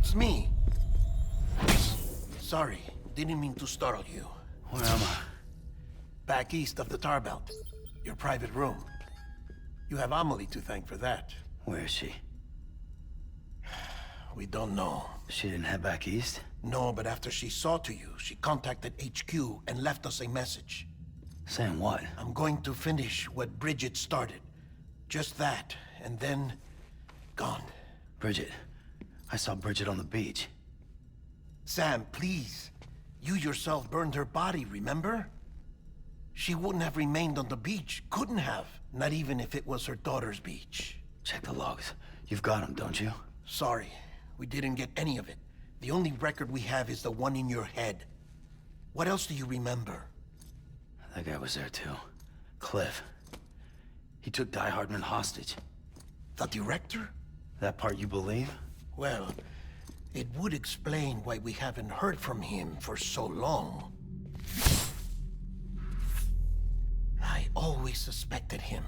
it's me. Sorry, didn't mean to startle you. Where am I? Back east of the Tar Belt. Your private room. You have Amelie to thank for that. Where is she? We don't know. She didn't head back east? No, but after she saw to you, she contacted HQ and left us a message. Saying what? I'm going to finish what Bridget started. Just that, and then... gone. Bridget. I saw Bridget on the beach. Sam, please. You yourself burned her body, remember? She wouldn't have remained on the beach. Couldn't have. Not even if it was her daughter's beach. Check the logs. You've got them, don't you? Sorry. We didn't get any of it. The only record we have is the one in your head. What else do you remember? That guy was there too. Cliff. He took Die Hardman hostage. The director? That part you believe? Well, it would explain why we haven't heard from him for so long. I always suspected him.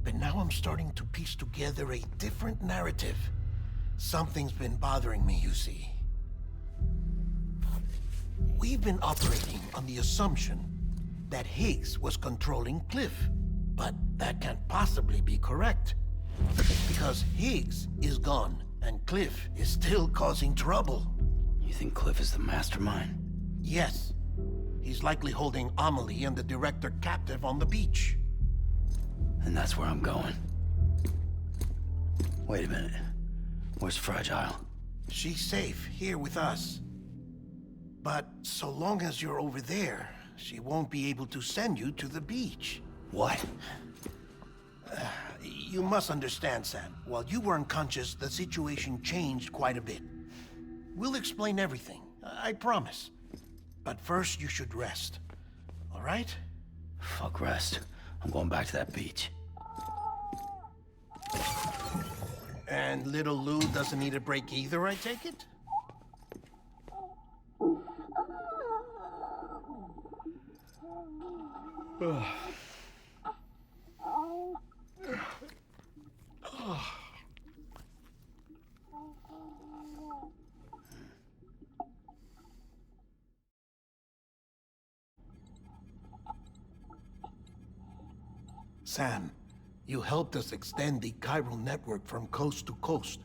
But now I'm starting to piece together a different narrative. Something's been bothering me, you see. We've been operating on the assumption that Higgs was controlling Cliff. But that can't possibly be correct. Because Higgs is gone, and Cliff is still causing trouble. You think Cliff is the mastermind? Yes. He's likely holding Amelie and the director captive on the beach. And that's where I'm going. Wait a minute. Where's Fragile? She's safe here with us. But so long as you're over there, she won't be able to send you to the beach. What? You must understand, Sam. While you were unconscious, the situation changed quite a bit. We'll explain everything, I promise. But first, you should rest. All right? Fuck rest. I'm going back to that beach. And little Lou doesn't need a break either, I take it? Sam, you helped us extend the chiral network from coast to coast.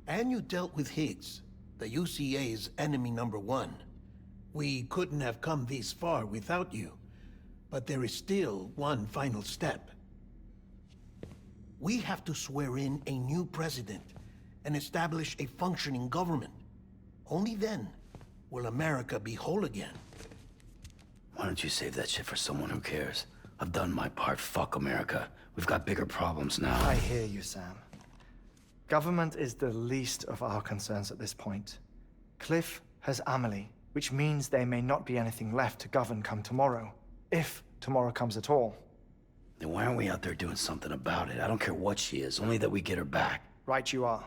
And you dealt with Higgs, the UCA's enemy #1. We couldn't have come this far without you. But there is still one final step. We have to swear in a new president and establish a functioning government. Only then will America be whole again. Why don't you save that shit for someone who cares? I've done my part. Fuck America. We've got bigger problems now. I hear you, Sam. Government is the least of our concerns at this point. Cliff has Amelie, which means there may not be anything left to govern come tomorrow. If tomorrow comes at all. Then why aren't we out there doing something about it? I don't care what she is, only that we get her back. Right you are.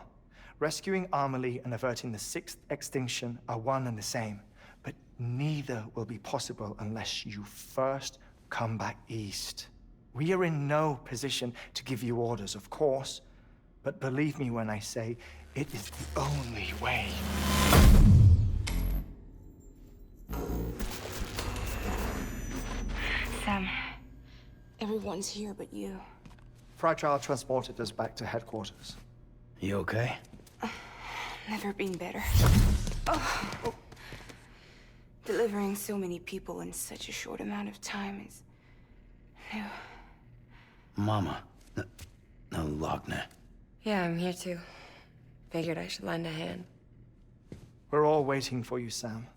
Rescuing Amelie and averting the 6th extinction are one and the same. But neither will be possible unless you first come back east. We are in no position to give you orders, of course. But believe me when I say, it is the only way. Sam, everyone's here but you. Fragile transported us back to headquarters. You okay? Never been better. Oh. Delivering so many people in such a short amount of time is new. Mama. No, Lochner. Yeah, I'm here too. Figured I should lend a hand. We're all waiting for you, Sam.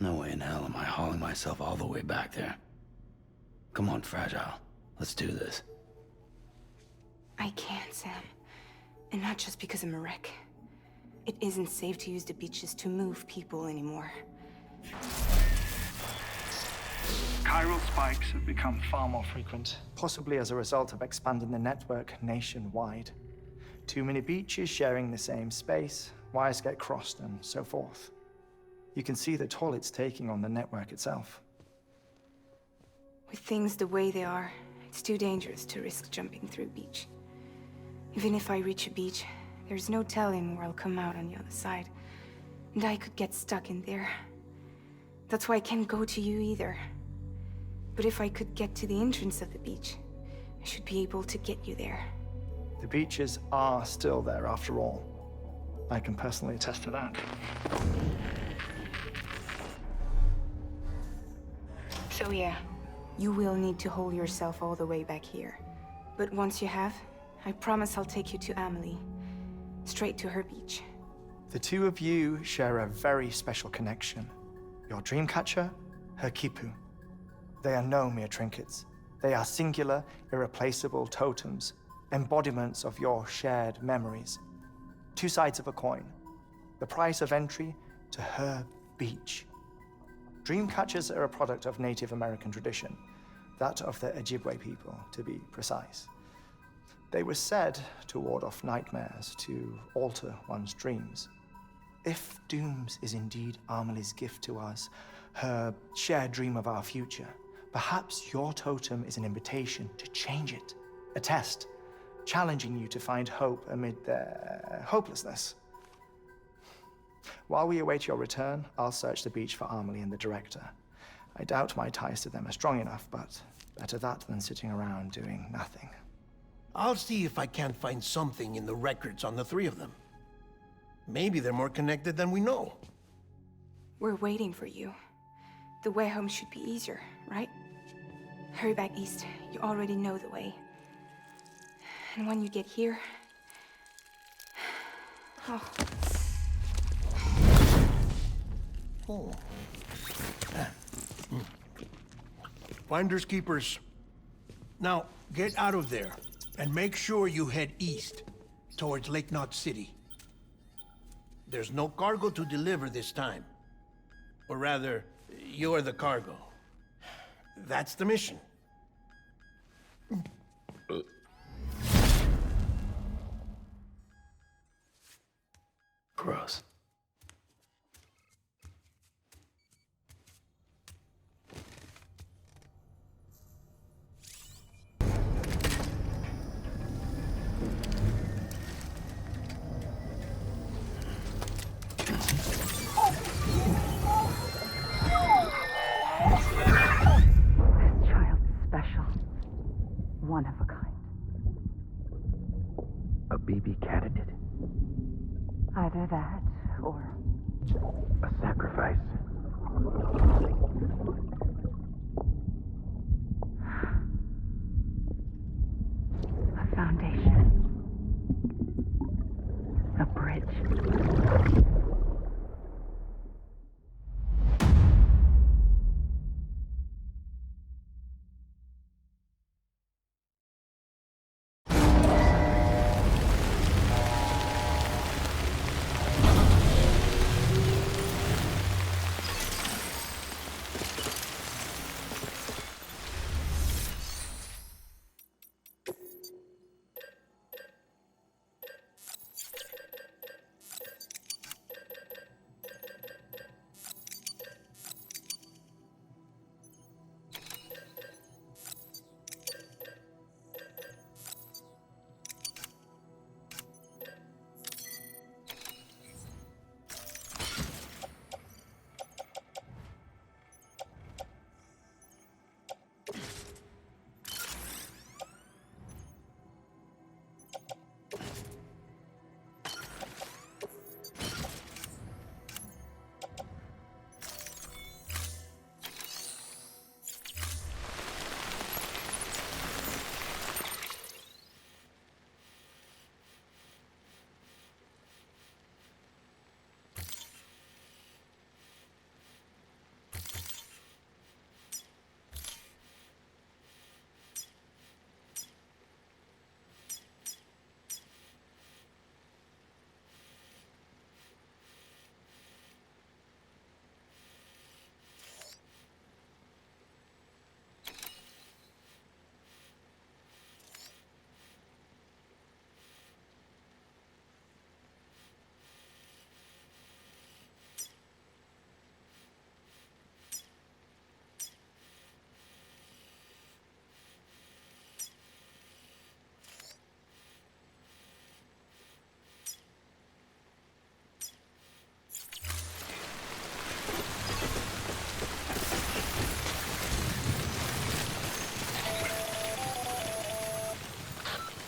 No way in hell am I hauling myself all the way back there. Come on, Fragile. Let's do this. I can't, Sam. And not just because I'm a wreck. It isn't safe to use the beaches to move people anymore. Chiral spikes have become far more Frequent, possibly as a result of expanding the network nationwide. Too many beaches sharing the same space, wires get crossed, and so forth. You can see the toll it's taking on the network itself. With things the way they are, it's too dangerous to risk jumping through a beach. Even if I reach a beach, There's no telling where I'll come out on the other side. And I could get stuck in there. That's why I can't go to you either. But if I could get to the entrance of the beach, I should be able to get you there. The beaches are still there after all. I can personally attest to that. So yeah, you will need to hold yourself all the way back here. But once you have, I promise I'll take you to Amelie. Straight to her beach. The two of you share a very special connection. Your dreamcatcher, her Kipu. They are no mere trinkets. They are singular, irreplaceable totems, embodiments of your shared memories. Two sides of a coin. The price of entry to her beach. Dreamcatchers are a product of Native American tradition, that of the Ojibwe people, to be precise. They were said to ward off nightmares, to alter one's dreams. If Dooms is indeed Amelie's gift to us, her shared dream of our future, perhaps your totem is an invitation to change it, a test, challenging you to find hope amid their hopelessness. While we await your return, I'll search the beach for Amelie and the director. I doubt my ties to them are strong enough, but better that than sitting around doing nothing. I'll see if I can't find something in the records on the three of them. Maybe they're more connected than we know. We're waiting for you. The way home should be easier, right? Hurry back east. You already know the way. And when you get here... Oh. Oh. Finders keepers. Now, get out of there, and make sure you head east, towards Lake Knot City. There's no cargo to deliver this time. Or rather, you're the cargo. That's the mission. Gross. This child's special. One of a kind. A BB candidate. Either that, or... A sacrifice. a foundation. A bridge.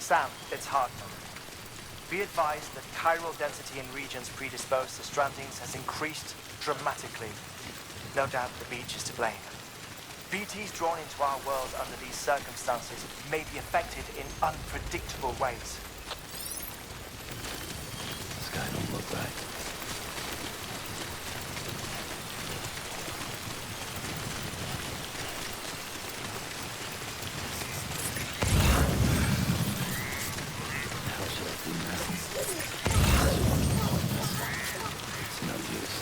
Sam, it's Hartman. Be advised that chiral density in regions predisposed to strandings has increased dramatically. No doubt the beach is to blame. BTs drawn into our world under these circumstances may be affected in unpredictable ways. This guy don't look right. How should I do now? It's no use.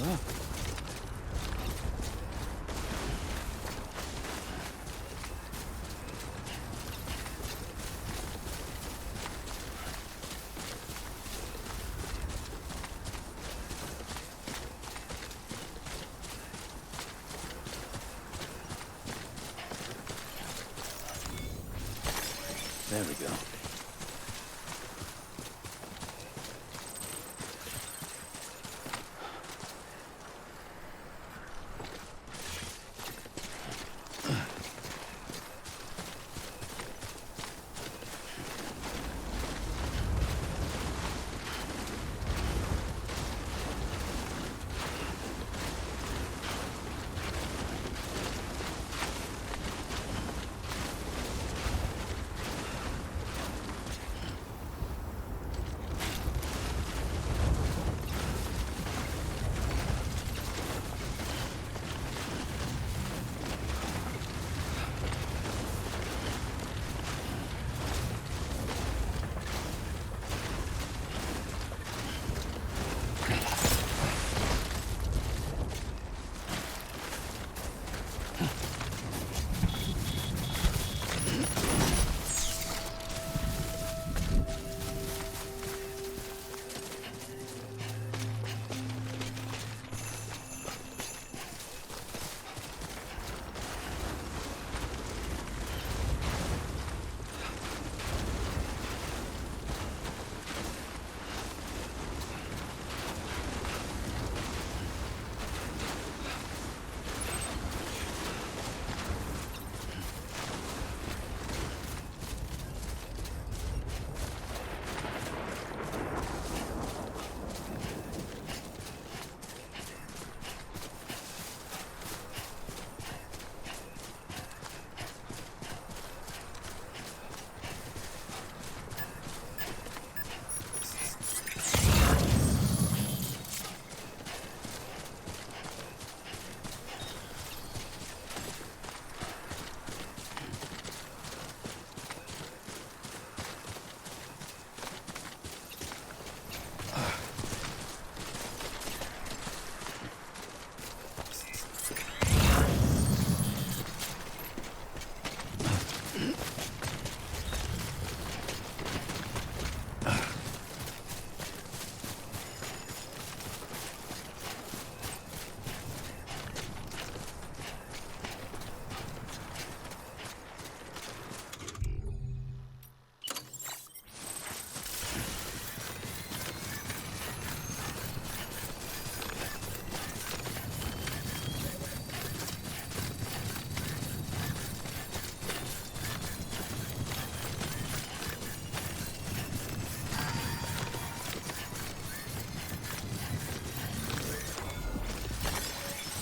There we go.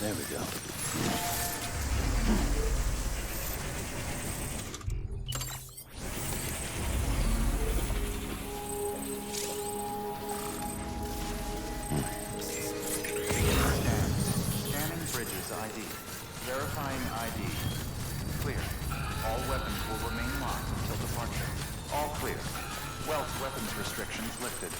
There we go. Scanning Bridges ID. Verifying ID. Clear. All weapons will remain locked until departure. All clear. Welch weapons restrictions lifted.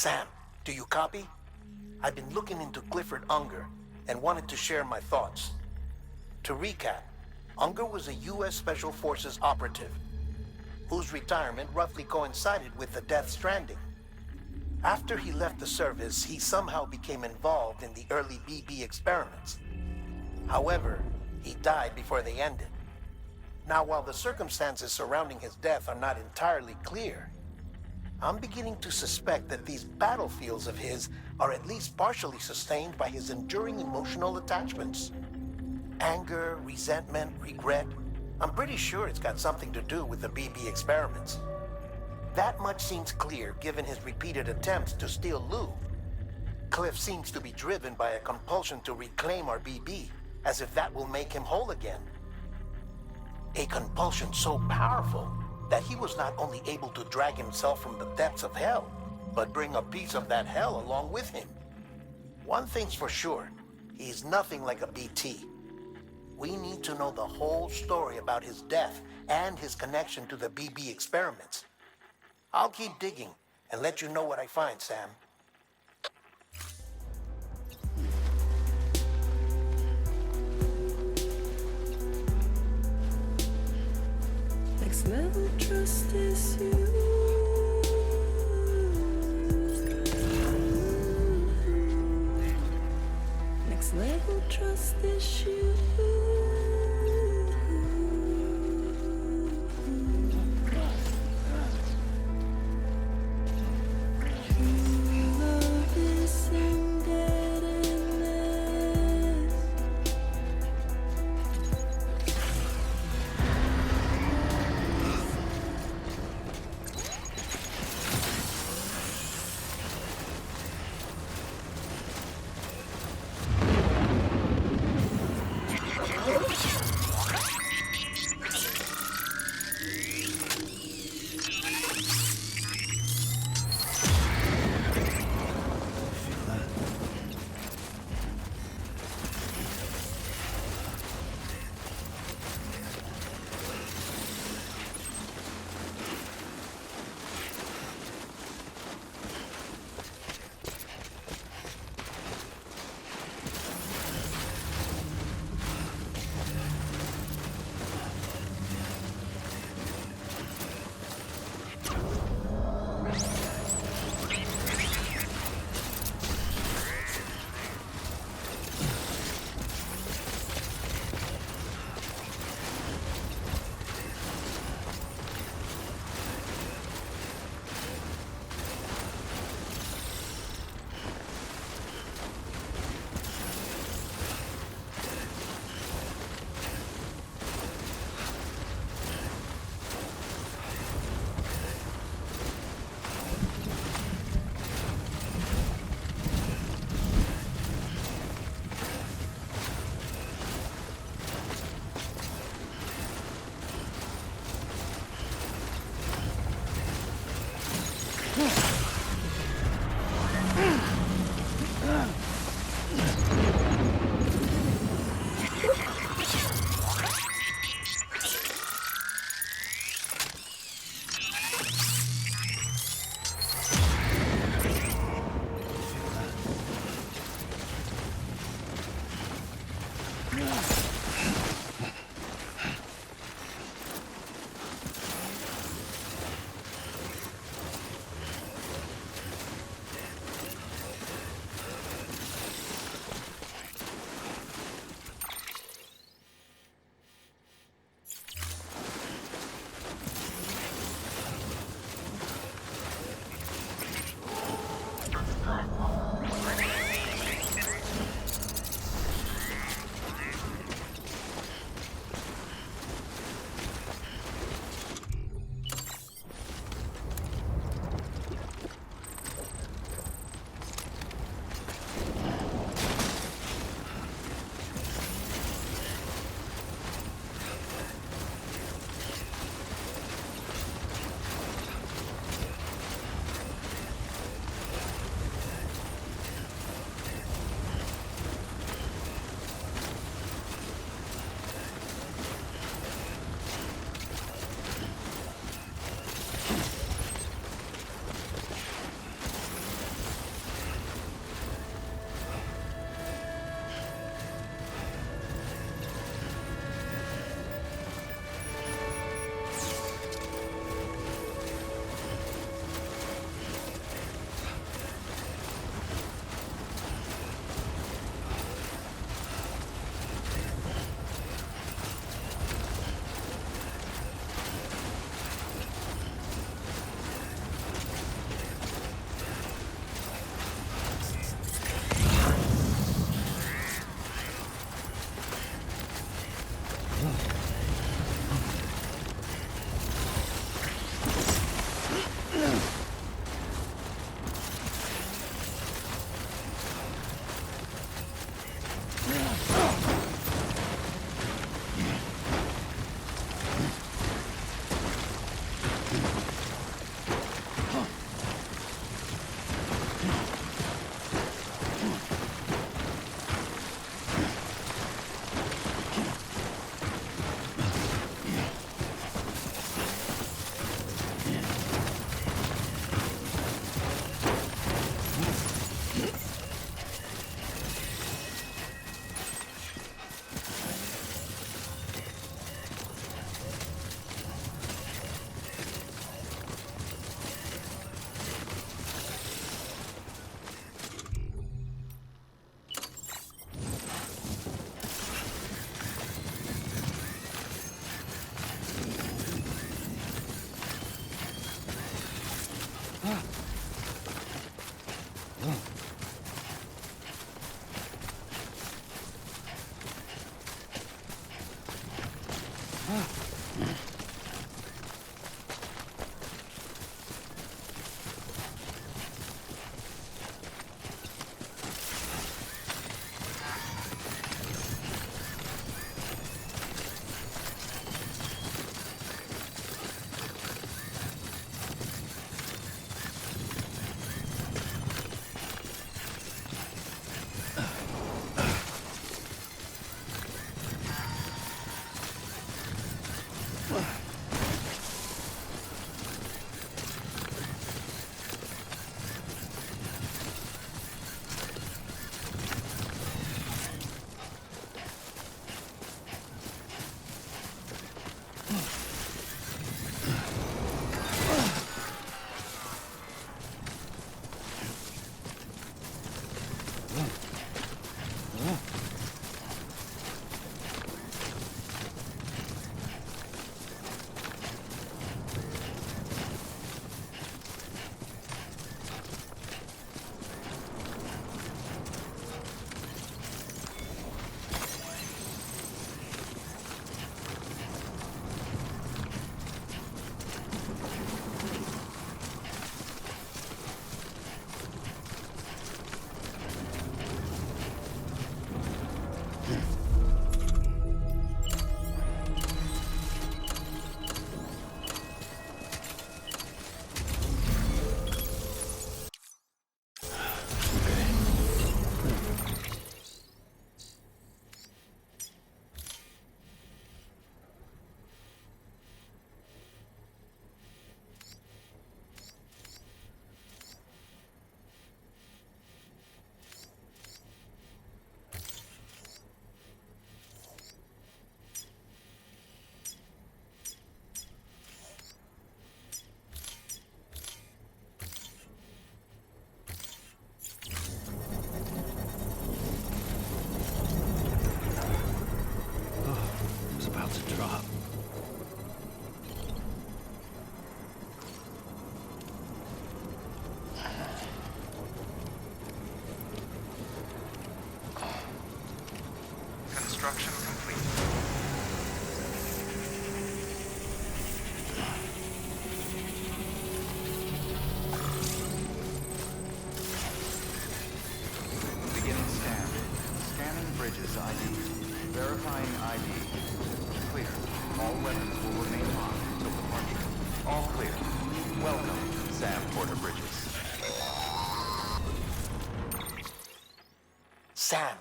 Sam, do you copy? I've been looking into Clifford Unger and wanted to share my thoughts. To recap, Unger was a U.S. Special Forces operative whose retirement roughly coincided with the Death Stranding. After he left the service, he somehow became involved in the early BB experiments. However, he died before they ended. Now, while the circumstances surrounding his death are not entirely clear, I'm beginning to suspect that these battlefields of his are at least partially sustained by his enduring emotional attachments. Anger, resentment, regret. I'm pretty sure it's got something to do with the BB experiments. That much seems clear given his repeated attempts to steal Lou. Cliff seems to be driven by a compulsion to reclaim our BB, as if that will make him whole again. A compulsion so powerful that he was not only able to drag himself from the depths of hell, but bring a piece of that hell along with him. One thing's for sure, he's nothing like a BT. We need to know the whole story about his death and his connection to the BB experiments. I'll keep digging and let you know what I find, Sam. Next level trust is you. Next level trust is you. Love is embedded in this. Construction complete. Beginning scan. Scanning bridges ID. Verifying ID. Clear. All weapons will remain locked until departure. All clear. Welcome, Sam Porter Bridges. Sam,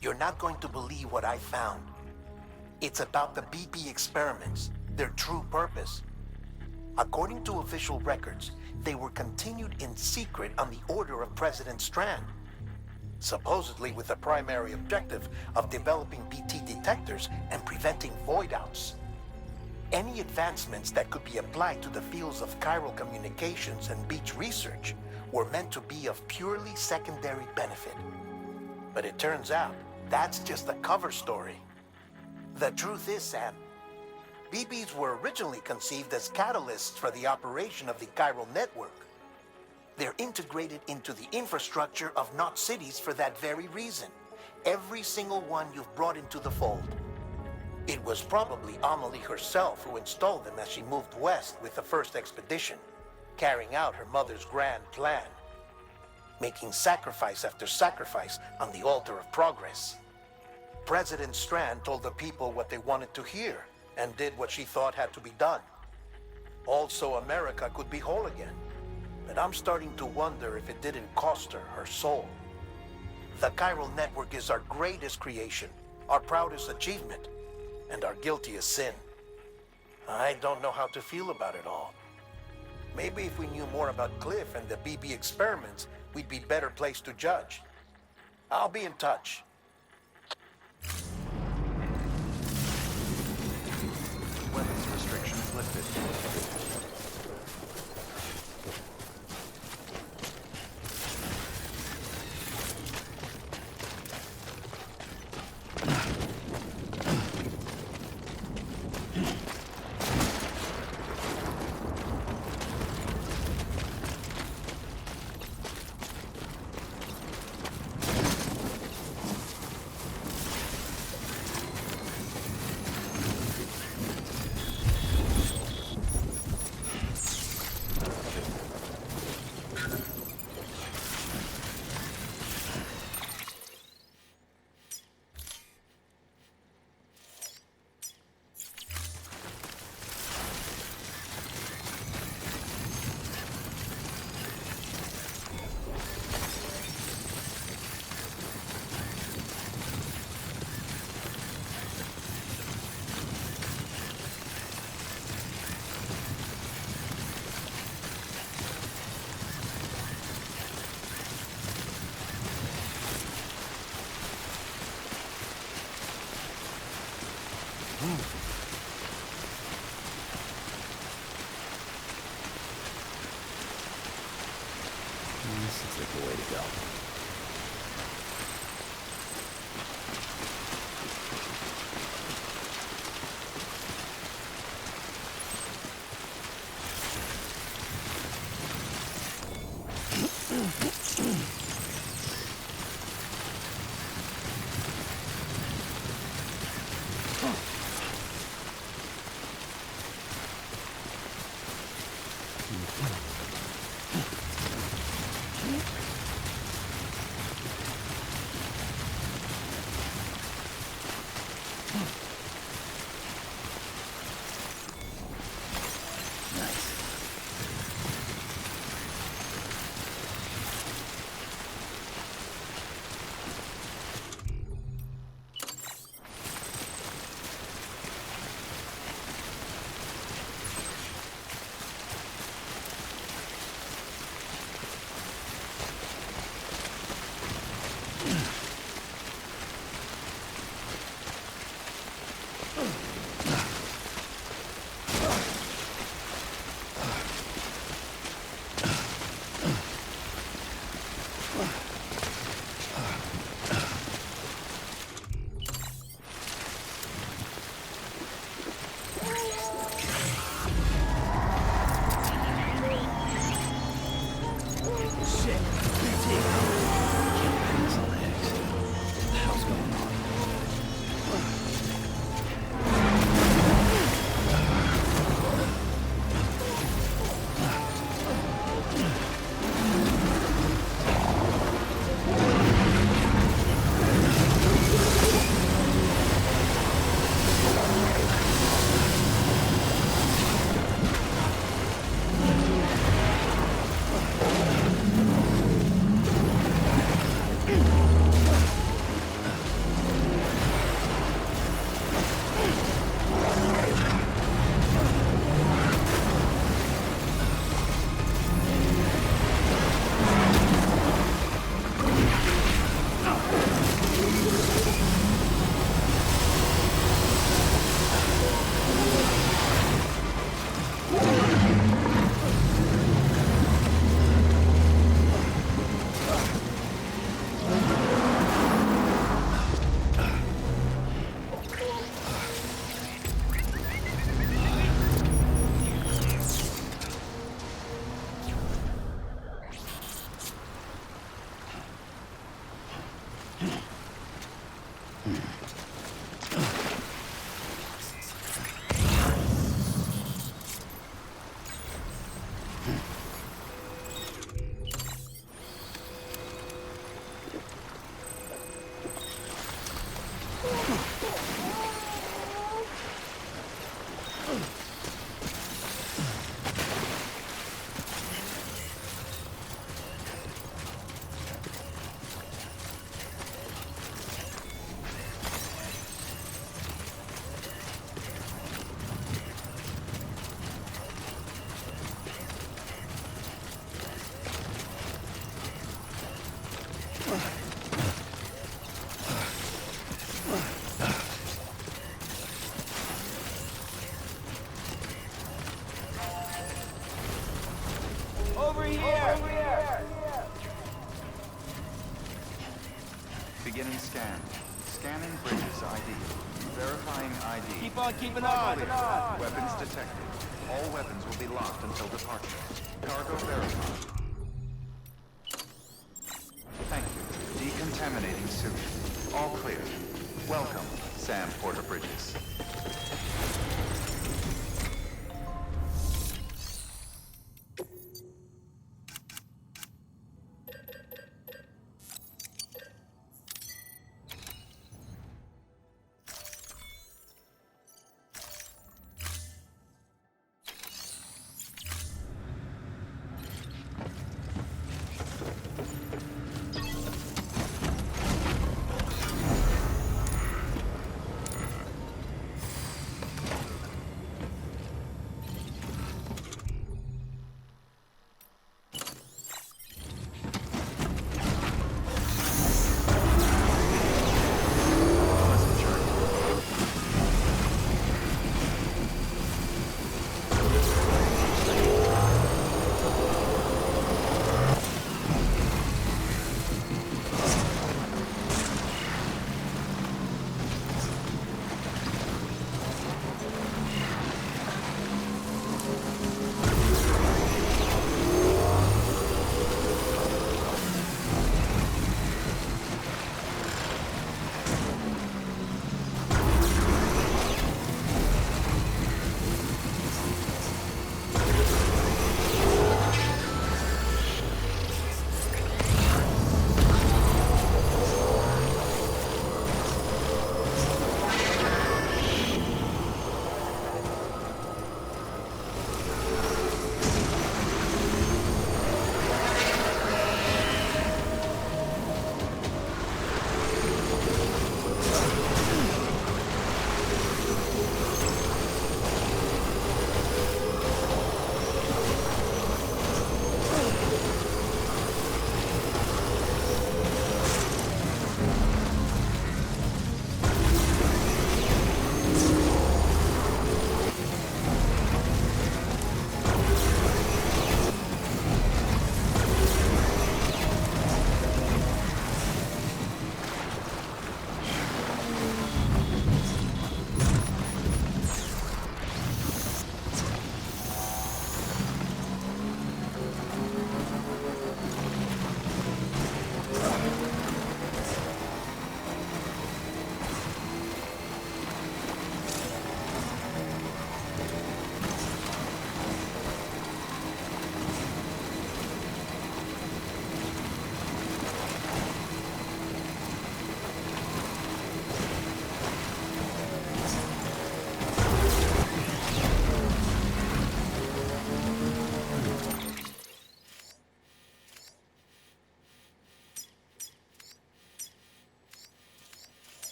you're not going to believe what I found. It's about the BP experiments, their true purpose. According to official records, they were continued in secret on the order of President Strand, supposedly with the primary objective of developing BT detectors and preventing void-outs. Any advancements that could be applied to the fields of chiral communications and beach research were meant to be of purely secondary benefit. But it turns out, that's just a cover story. The truth is, Sam, BBs were originally conceived as catalysts for the operation of the chiral network. They're integrated into the infrastructure of Knot cities for that very reason. Every single one you've brought into the fold. It was probably Amelie herself who installed them as she moved west with the first expedition, carrying out her mother's grand plan. Making sacrifice after sacrifice on the altar of progress. President Strand told the people what they wanted to hear, and did what she thought had to be done. Also, America could be whole again. But I'm starting to wonder if it didn't cost her her soul. The chiral network is our greatest creation, our proudest achievement, and our guiltiest sin. I don't know how to feel about it all. Maybe if we knew more about Cliff and the BB experiments, we'd be better placed to judge. I'll be in touch. Weapons restrictions lifted. This is the way to go. Beginning scan. Scanning bridges ID. Verifying ID. Keep on keeping on. Weapons detected. All weapons will be locked until departure. Cargo verified. Thank you. Decontaminating suit. All clear. Welcome, Sam Porter Bridges.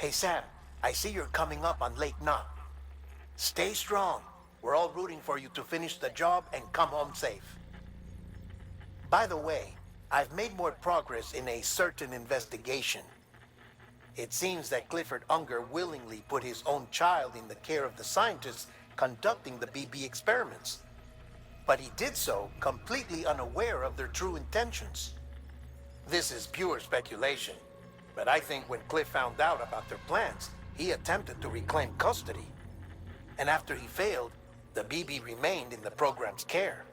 Hey, Sam, I see you're coming up on Lake Knot. Stay strong. We're all rooting for you to finish the job and come home safe. By the way, I've made more progress in a certain investigation. It seems that Clifford Unger willingly put his own child in the care of the scientists conducting the BB experiments. But he did so completely unaware of their true intentions. This is pure speculation, but I think when Cliff found out about their plans, he attempted to reclaim custody. And after he failed, the BB remained in the program's care.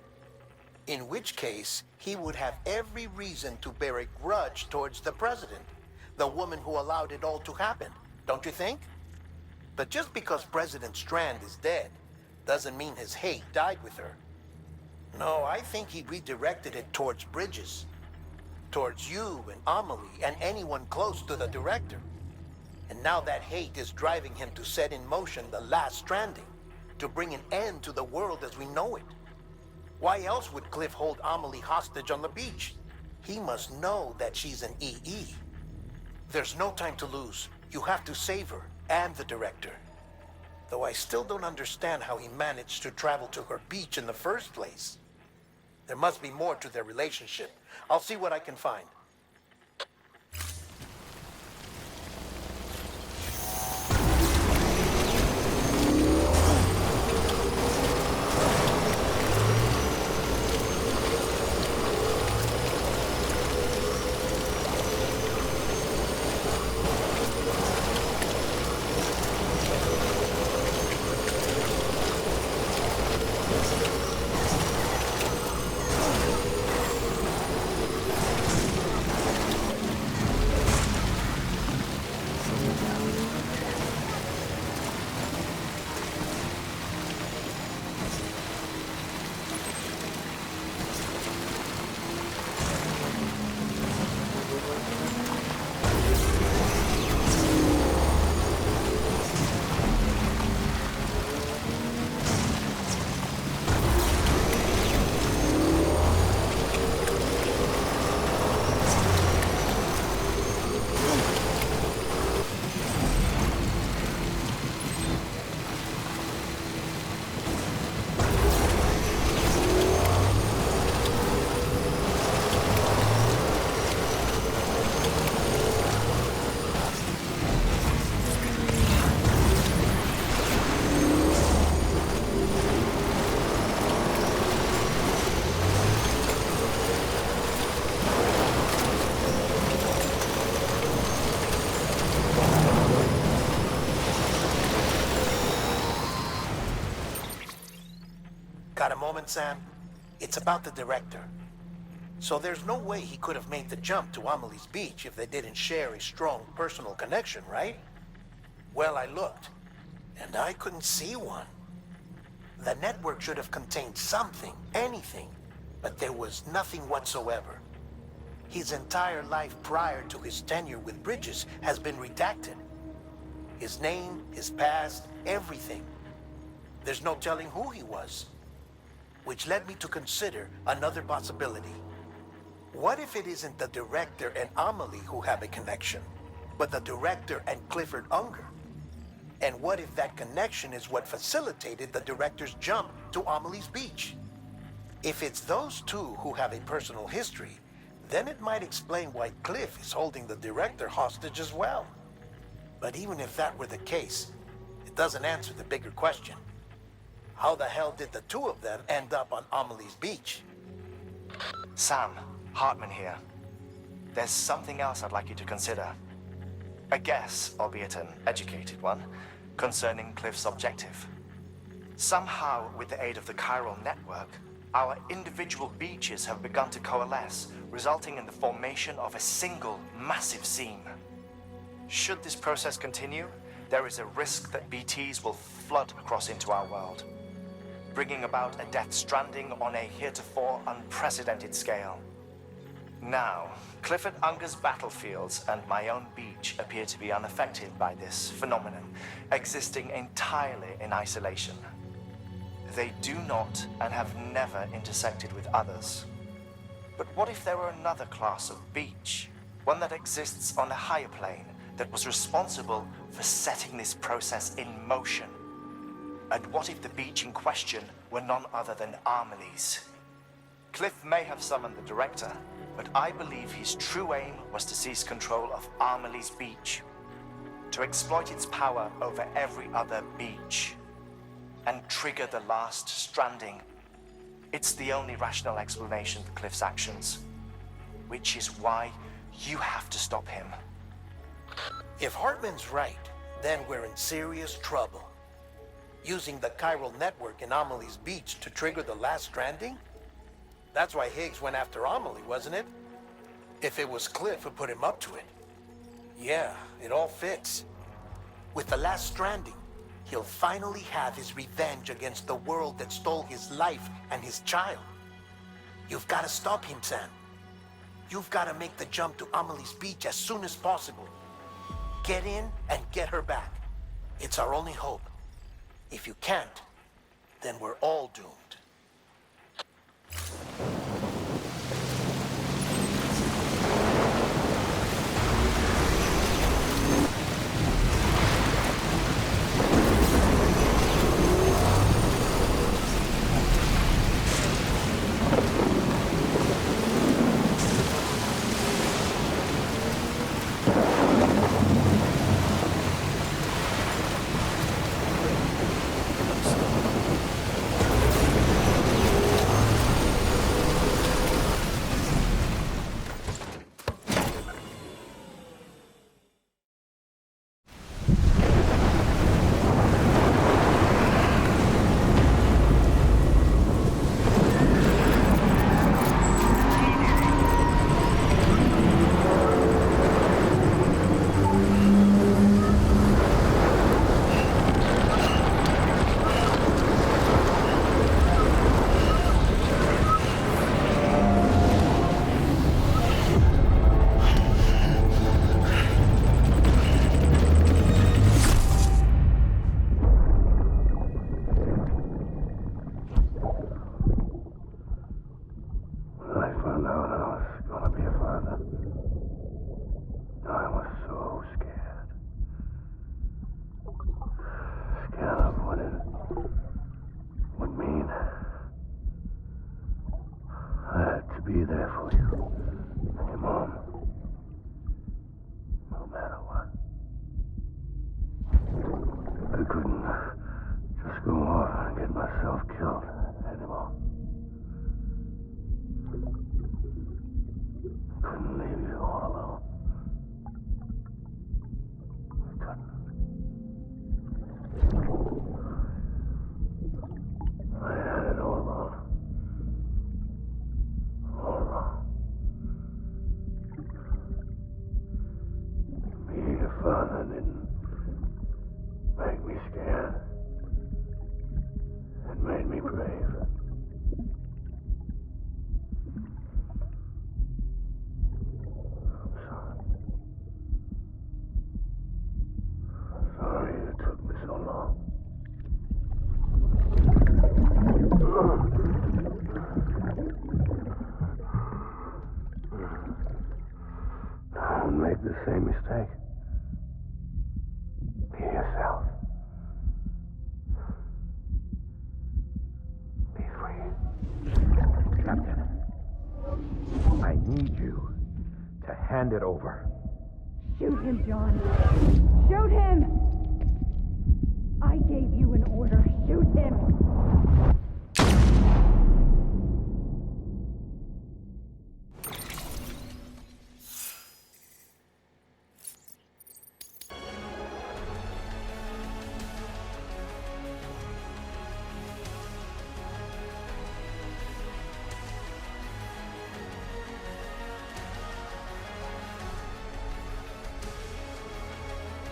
In which case, he would have every reason to bear a grudge towards the president, the woman who allowed it all to happen, don't you think? But just because President Strand is dead, doesn't mean his hate died with her. No, I think he redirected it towards Bridges. Towards you and Amelie and anyone close to the director. And now that hate is driving him to set in motion the last stranding, to bring an end to the world as we know it. Why else would Cliff hold Amelie hostage on the beach? He must know that she's an EE. There's no time to lose. You have to save her and the director. Though I still don't understand how he managed to travel to her beach in the first place. There must be more to their relationship. I'll see what I can find. Got a moment, Sam? It's about the director. So there's no way he could have made the jump to Amelie's Beach if they didn't share a strong personal connection, right? Well, I looked, and I couldn't see one. The network should have contained something, anything, but there was nothing whatsoever. His entire life prior to his tenure with Bridges has been redacted. His name, his past, everything. There's no telling who he was. Which led me to consider another possibility. What if it isn't the director and Amelie who have a connection, but the director and Clifford Unger? And what if that connection is what facilitated the director's jump to Amelie's Beach? If it's those two who have a personal history, then it might explain why Cliff is holding the director hostage as well. But even if that were the case, it doesn't answer the bigger question. How the hell did the two of them end up on Amelie's Beach? Sam, Hartman here. There's something else I'd like you to consider. A guess, albeit an educated one, concerning Cliff's objective. Somehow, with the aid of the chiral network, our individual beaches have begun to coalesce, resulting in the formation of a single massive seam. Should this process continue, there is a risk that BTs will flood across into our world, bringing about a death stranding on a heretofore unprecedented scale. Now, Clifford Unger's battlefields and my own beach appear to be unaffected by this phenomenon, existing entirely in isolation. They do not and have never intersected with others. But what if there were another class of beach, one that exists on a higher plane, that was responsible for setting this process in motion? And what if the beach in question were none other than Amelie's? Cliff may have summoned the director, but I believe his true aim was to seize control of Amelie's Beach, to exploit its power over every other beach, and trigger the last stranding. It's the only rational explanation for Cliff's actions, which is why you have to stop him. If Hartman's right, then we're in serious trouble. Using the chiral network in Amelie's Beach to trigger the last stranding? That's why Higgs went after Amelie, wasn't it? If it was Cliff who put him up to it. Yeah, it all fits. With the last stranding, he'll finally have his revenge against the world that stole his life and his child. You've got to stop him, Sam. You've got to make the jump to Amelie's Beach as soon as possible. Get in and get her back. It's our only hope. If you can't, then we're all doomed. Be there for you and your mom, no matter what. I couldn't just go off and get myself killed anymore. Couldn't leave you all alone. I couldn't. I had it all wrong. need you to hand it over. Shoot him, John. Shoot him!